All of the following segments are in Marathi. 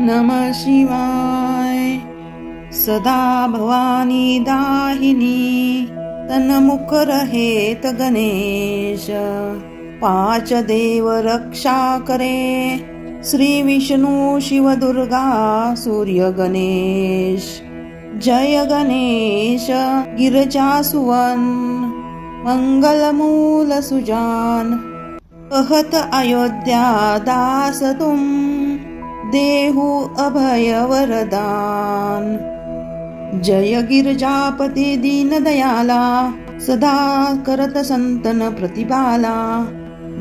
नमः शिवाय। सदा भवानी दाहिनी तन्मुख रहेत गणेश। पाच देव रक्षा करे श्री विष्णु शिव दुर्गा सूर्य गणेश। जय गणेश गिरजा सुवन मंगल मूल सुजान। कहत अयोध्या दास तुम देहु अभय वरदान। जय गिरजापति दीन दयाला सदा करत संतन प्रतिपाला।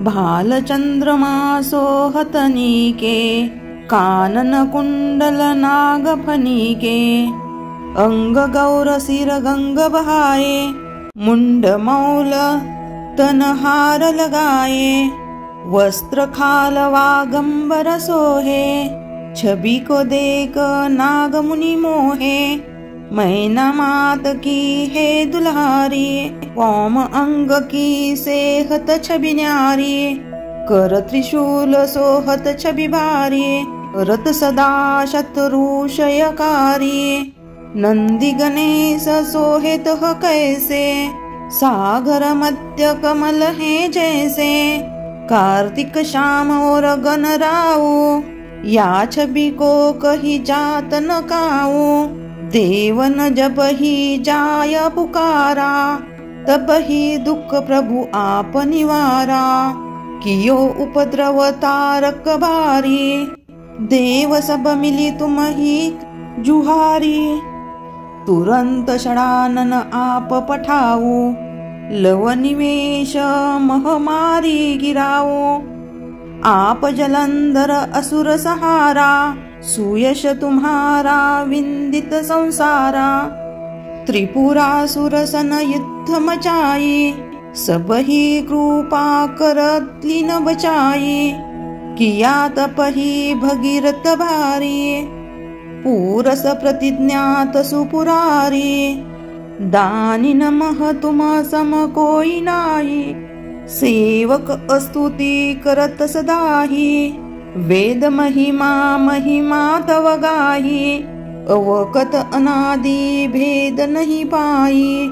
भाल चंद्रमा सोहत नीके कानन कुंडल नाग फनीके। अंग गौर सिर गंग बहाए मुंड मौल तन हार लगाए। वस्त्र खाल वागंबर सोहे छवि को देख नाग मुनि मोहे। मैना मात की है दुल्हारी कौम अंग की सेहत छवि न्यारी। कर त्रिशूल सोहत छवि भारी रत सदा शत्रुषयकारी। नंदी गणेश सोहेत हो कैसे सागर मध्य कमल है जैसे। कार्तिक श्याम और गणराऊ या छवि को कही जात न काऊ। देवन जब ही जाय पुकारा तब ही दुख प्रभु आप निवारा। कियो उपद्रव तारक भारी देव सब मिली तुम ही जुहारी। तुरंत षडानन आप पठाओ लव निवेश महामारी गिराओ। आप जलंधर असुर सहारा सुयश तुम्हारा विंदित संसारा। त्रिपुरासुर सन युद्ध मचाई सब ही कृपा करत लीन बचाई। किया तप ही भगीरथ भारी पूरस प्रतिज्ञात सुपुरारी। दानी नमः तुम सम कोई नाही सेवक स्तुति करत सदाही। वेद महिमा महिमा तव गाही अवकत अनादि भेद नहीं पाई।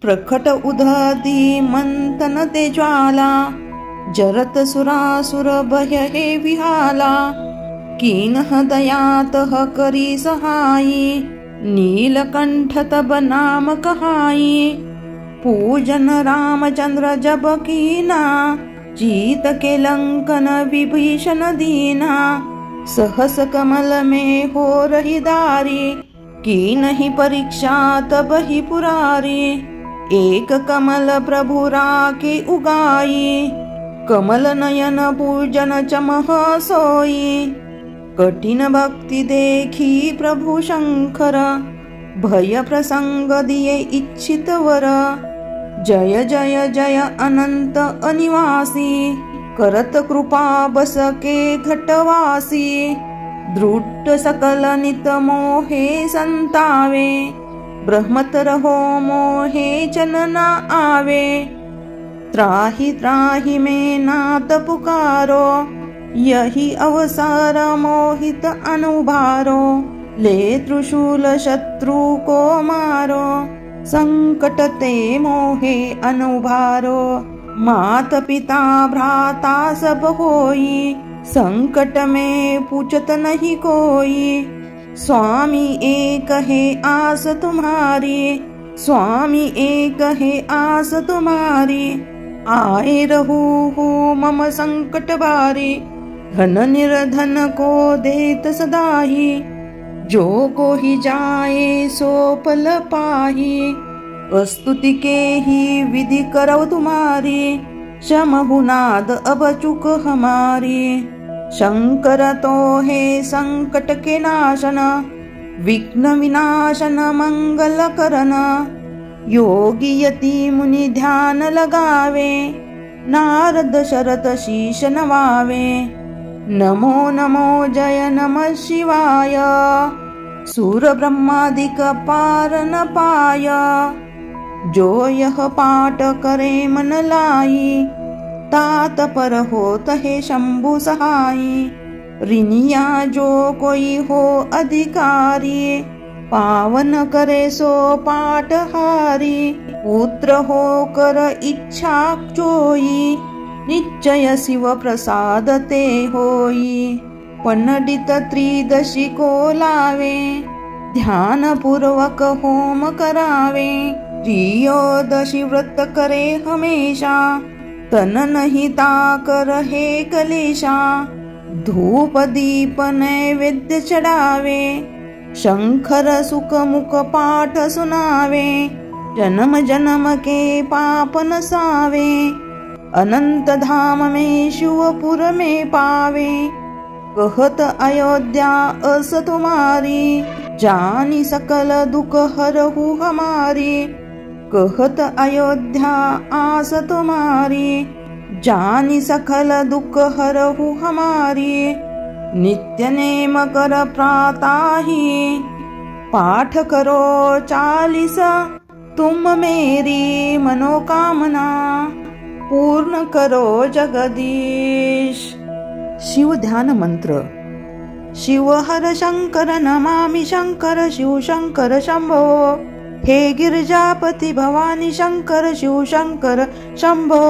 प्रकट उदती मंथन ते ज्वाला जरत सुरासुर भय हे विहाला। कीनह दयातः करी सहाई नीलकंठ तब नाम कहाई। पूजन रामचंद्र जब कीना जीत के लंकन विभीषण दीना। सहस कमल में हो रही दारी की नहीं परीक्षा तब ही पुरारी। एक कमल प्रभु राके उगाई कमल नयन पूजन चमह सोई। कठिन भक्ति देखी प्रभु शंकर भय प्रसंग दिए इच्छित वर। जय जय जय अनंत अनिवासी करत कृपा बस के घटवासी। द्रुट सकल नित मोहे संतावे ब्रह्मतर हो मोहे चनना आवे। त्राहि त्राहि में नाथ पुकारो यही अवसर मोहित अनुभारो। ले त्रिशूल शत्रु को मारो संकट ते मोहे अनुभारो। मात पिता भ्राता सब होई संकट में पूछत नहीं कोई। स्वामी एक है आस तुम्हारी स्वामी एक है आस तुम्हारी। आए रहू हो मम संकट बारी धन निर्धन को देत सदाही। जो को ही जाए सो पल पाही स्तुति के ही विधि करव तुम्हारी। शमहुनाद अब चुक हमारी शंकर तो है संकट के नाशन विघ्न विनाशन मंगल करन। योगी यति मुनि ध्यान लगावे नारद शरत शीश नवावे। नमो नमो जय नमः शिवाय सूर ब्रह्मादिक पार न पाय। जो यह पाठ करे मन लाई तात पर होत है शंभु सहाई। रिनिया जो कोई हो अधिकारी, पावन करे सो पाठहारी। पुत्र हो कर इच्छा जोई, निश्चय शिव प्रसाद ते होई। पंडित त्रिदशी को लावे, ध्यान पूर्वक होम करावे। त्रियोदशी व्रत करे हमेशा, तन नहीं ताकर हे कलेशा। धूप दीप नैवेद्य चढ़ावे, शंकर सुख मुख पाठ सुनावे। जन्म जन्म के पाप नसावे, अनंत धाम में शिवपुर में पावे। कहत अयोध्या अस तुम्हारी, जानी सकल दुख हरहु हमारी। कहत अयोध्या आस तुम्हारी, जानी सकल दुख हरहु हमारी। नित्य नेम कर प्राताही, पाठ करो 40, तुम मेरी मनोकामना पूर्ण करो जगदीश। शिव ध्यान मंत्र। शिव हर शंकर नमामि शंकर शिव शंकर शंभो। हे गिरिजापती भवानी शंकर शिव शंकर शंभो।